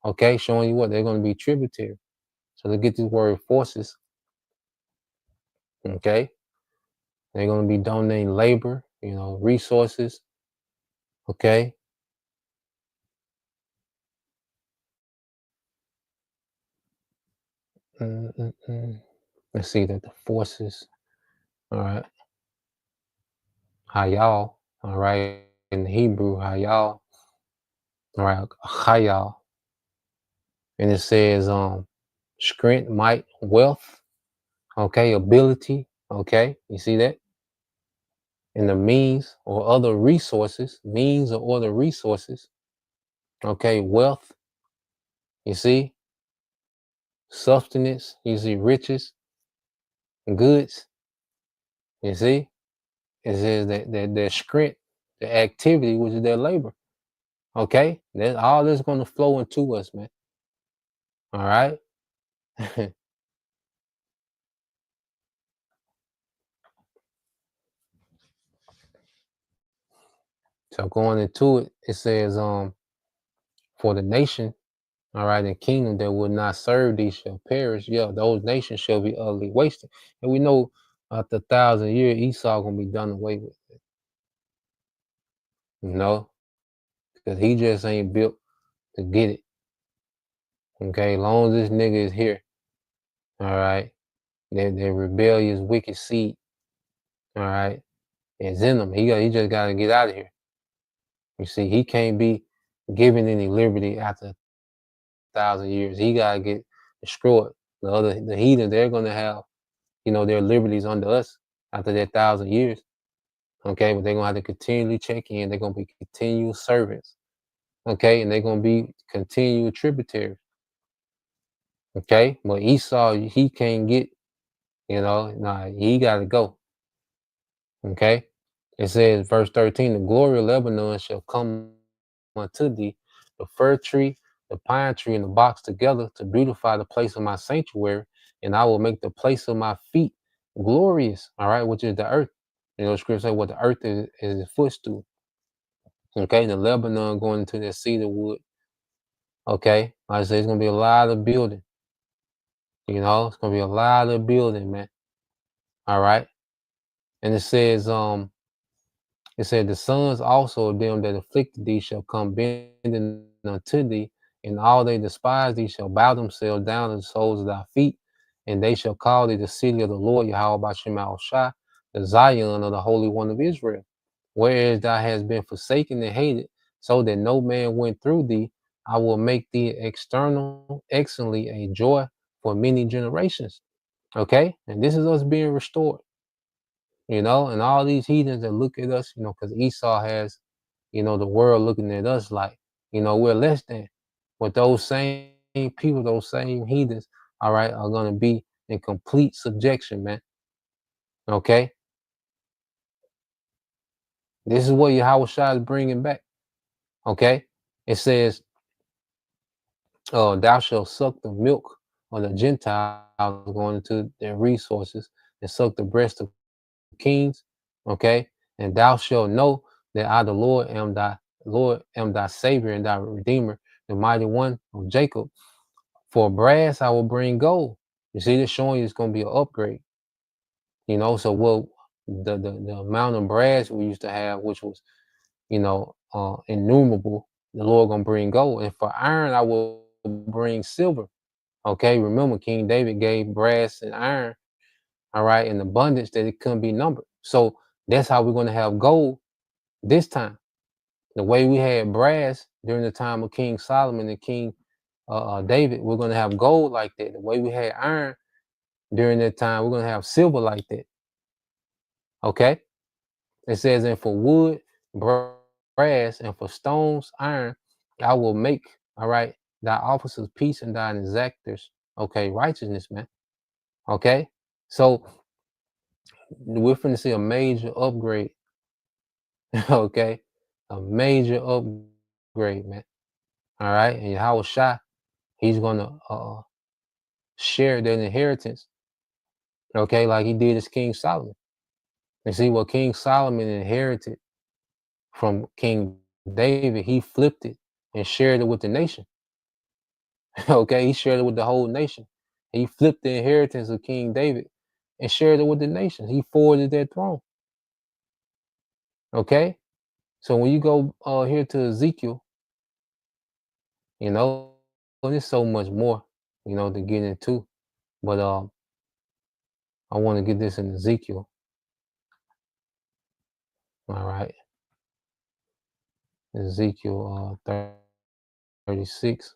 Okay, showing you what they're going to be tributary. So let's get this word forces. Okay, they're going to be donating labor, resources. Okay. Let's see that the forces. All right. Hayal. All right. In Hebrew, Hayal. All right. Hayal. And it says strength, might, wealth. Okay. Ability. Okay. You see that? And the means or other resources. Means or other resources. Okay. Wealth. You see? Substance. You see riches. Goods. You see? It says that their strength, the activity, which is their labor. Okay, that's all that's going to flow into us, man. All right. So going into it, it says, for the nation, all right, the kingdom that will not serve thee shall perish. Yeah, those nations shall be utterly wasted. And we know after 1,000 years, Esau gonna be done away with. Because he just ain't built to get it. Okay, as long as this nigga is here, all right, they're rebellious, wicked seed, all right, it's in him. He just got to get out of here. You see, he can't be given any liberty after 1,000 years. He got to get destroyed. The heathen, they're going to have, their liberties under us after that 1,000 years. Okay, but they're going to have to continually check in. They're going to be continual servants. Okay, and they're going to be continual tributaries. Okay, but Esau, he can't get, he got to go. Okay, it says, verse 13, the glory of Lebanon shall come unto thee, the fir tree, the pine tree, and the box together to beautify the place of my sanctuary, and I will make the place of my feet glorious, all right, which is the earth. Scripture say what the earth is a footstool. Okay, the Lebanon going into that cedar wood. Okay, like I say, it's gonna be a lot of building. It's gonna be a lot of building, man. All right, and it says, it said, the sons also of them that afflicted thee shall come bending unto thee, and all they despise thee shall bow themselves down to the soles of thy feet, and they shall call thee the city of the Lord, Yahweh Bashem Al-Shai, the Zion of the Holy One of Israel. Whereas thou hast been forsaken and hated, so that no man went through thee, I will make thee external, excellently a joy for many generations. Okay? And this is us being restored. And all these heathens that look at us, because Esau has, the world looking at us like, we're less than. But those same people, those same heathens, all right, are going to be in complete subjection, man. Okay? This is what Yahweh Shai is bringing back. Okay? It says, thou shalt suck the milk of the Gentiles going into their resources and suck the breast of kings. Okay? And thou shalt know that I, the Lord, am thy Lord am thy Savior and thy Redeemer, the mighty one of Jacob. For brass I will bring gold. You see, this showing you it's going to be an upgrade. You know, so what the amount of brass we used to have, which was, you know, innumerable, the Lord gonna bring gold. And for iron, I will bring silver. Okay, remember King David gave brass and iron, all right, in abundance that it couldn't be numbered. So that's how we're gonna have gold this time. The way we had brass during the time of King Solomon and King David, we're gonna have gold like that. The way we had iron during that time, we're gonna have silver like that. Okay. It says, and for wood, brass, and for stones, iron, I will make, all right, thy officers peace and thine exactors, okay, righteousness, man. Okay. So we're finna see a major upgrade. Okay. A major upgrade, man. All right. And Yahweh Shai, he's gonna share that inheritance, okay, like he did as King Solomon. And see what King Solomon inherited from King David, he flipped it and shared it with the nation. Okay, he shared it with the whole nation. He flipped the inheritance of King David and shared it with the nation. He forwarded that throne. Okay, so when you go here to Ezekiel, you know, there's so much more, you know, to get into. But I want to get this in Ezekiel. All right, Ezekiel 36.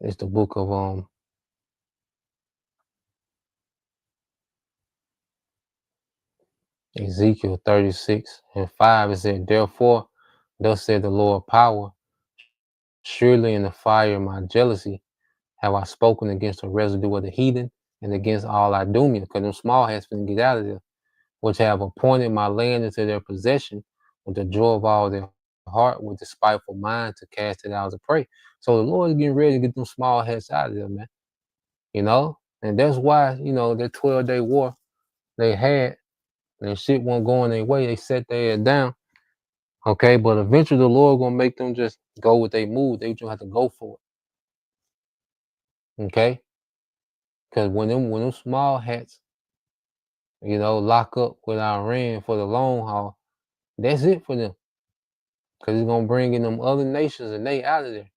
It's the book of Ezekiel 36 and 5. It said, therefore, thus said the Lord power, surely in the fire of my jealousy have I spoken against the residue of the heathen and against all Idumea, because them small heads finna get out of there, which have appointed my land into their possession with the joy of all their heart, with the spiteful mind to cast it out as a prey. So the Lord is getting ready to get them small heads out of there, man. You know? And that's why, you know, that 12-day war they had, and shit wasn't going their way, they set their head down. Okay, but eventually the Lord gonna make them just go with their move. They just have to go for it. Okay? Because when them small hats, you know, lock up with Iran for the long haul, that's it for them. Because it's gonna bring in them other nations and they out of there.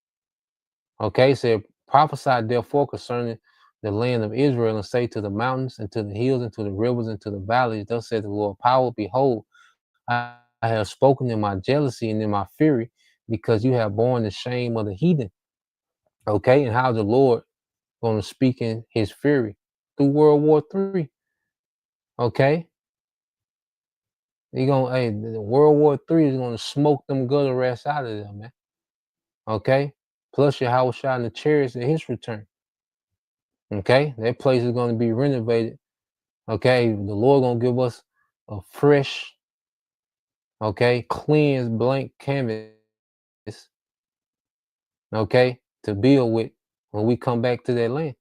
Okay, so prophesy therefore concerning the land of Israel and say to the mountains and to the hills and to the rivers and to the valleys, thus said the Lord power, behold, I have spoken in my jealousy and in my fury, because you have borne the shame of the heathen. Okay, and how the Lord going to speak in his fury? Through World War III. Okay, hey, the World War III is gonna smoke them gutter rats out of there, man. Okay, plus your house shot in the chariots at his return. Okay, that place is gonna be renovated. Okay, the Lord gonna give us a fresh, okay, cleansed blank canvas. Okay, to build with when we come back to that land.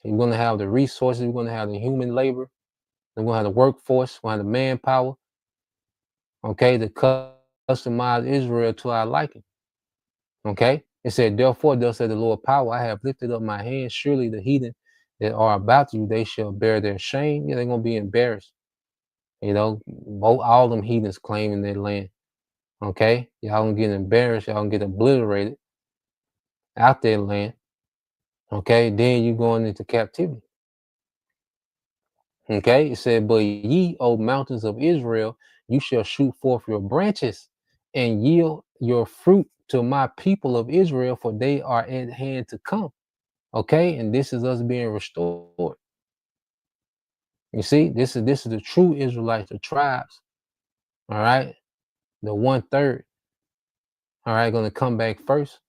We're gonna have the resources. We're gonna have the human labor. We're gonna have the workforce. We're gonna have the manpower. Okay, to customize Israel to our liking. Okay, it said, therefore, thus said the Lord power, I have lifted up my hand. Surely the heathen that are about you, they shall bear their shame. Yeah, they're gonna be embarrassed. You know, all them heathens claiming their land. Okay, y'all gonna get embarrassed. Y'all gonna get obliterated out their land. Okay, then you going into captivity. Okay, it said, but ye, O mountains of Israel, you shall shoot forth your branches and yield your fruit to my people of Israel, for they are at hand to come. Okay, and this is us being restored. You see, this is the true Israelites, the tribes. All right, the 1/3. All right, going to come back first.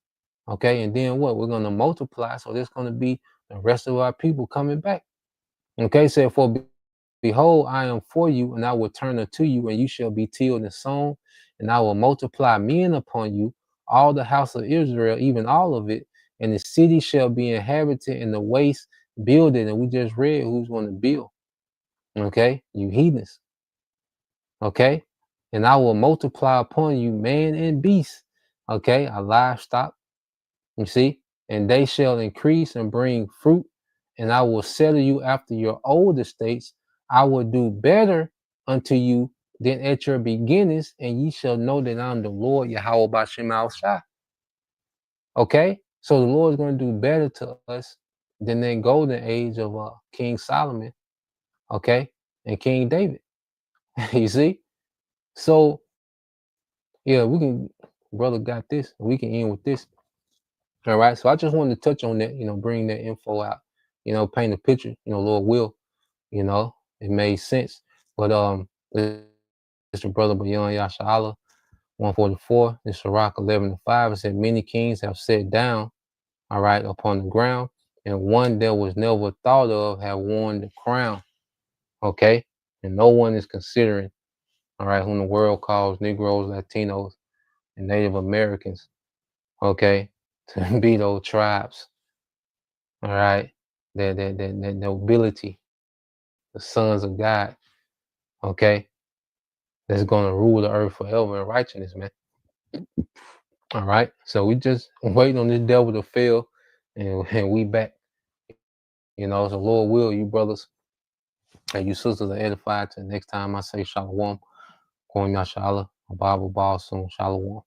Okay, and then what? We're going to multiply. So there's going to be the rest of our people coming back. Okay, so for behold, I am for you, and I will turn unto you, and you shall be tilled and sown, and I will multiply men upon you, all the house of Israel, even all of it, and the city shall be inhabited, and the waste builded. And we just read who's going to build. Okay, you heathens. Okay, and I will multiply upon you man and beast. Okay, a livestock. You see, and they shall increase and bring fruit, and I will settle you after your old estates. I will do better unto you than at your beginnings, and ye shall know that I'm the Lord Yahweh Bashem Al Shai. Okay, so the Lord is going to do better to us than that golden age of King Solomon, okay, and King David. You see, so yeah, we can, brother got this. We can end with this. All right, so I just wanted to touch on that, bring that info out, paint a picture, Lord will, it made sense. But it's your brother Bayon Yashala, 144, it's Sirach 11:5. It said, many kings have sat down, all right, upon the ground, and one that was never thought of have worn the crown. Okay, and no one is considering, all right, whom the world calls Negroes, Latinos, and Native Americans, okay, to be those tribes. All right, that nobility, the sons of God, okay, that's gonna rule the earth forever in righteousness, man. All right, so we just waiting on this devil to fail, and we back. So Lord will, you brothers and you sisters are edified. Till next time I say shalom, going yashala, a Bible ball soon, shalom.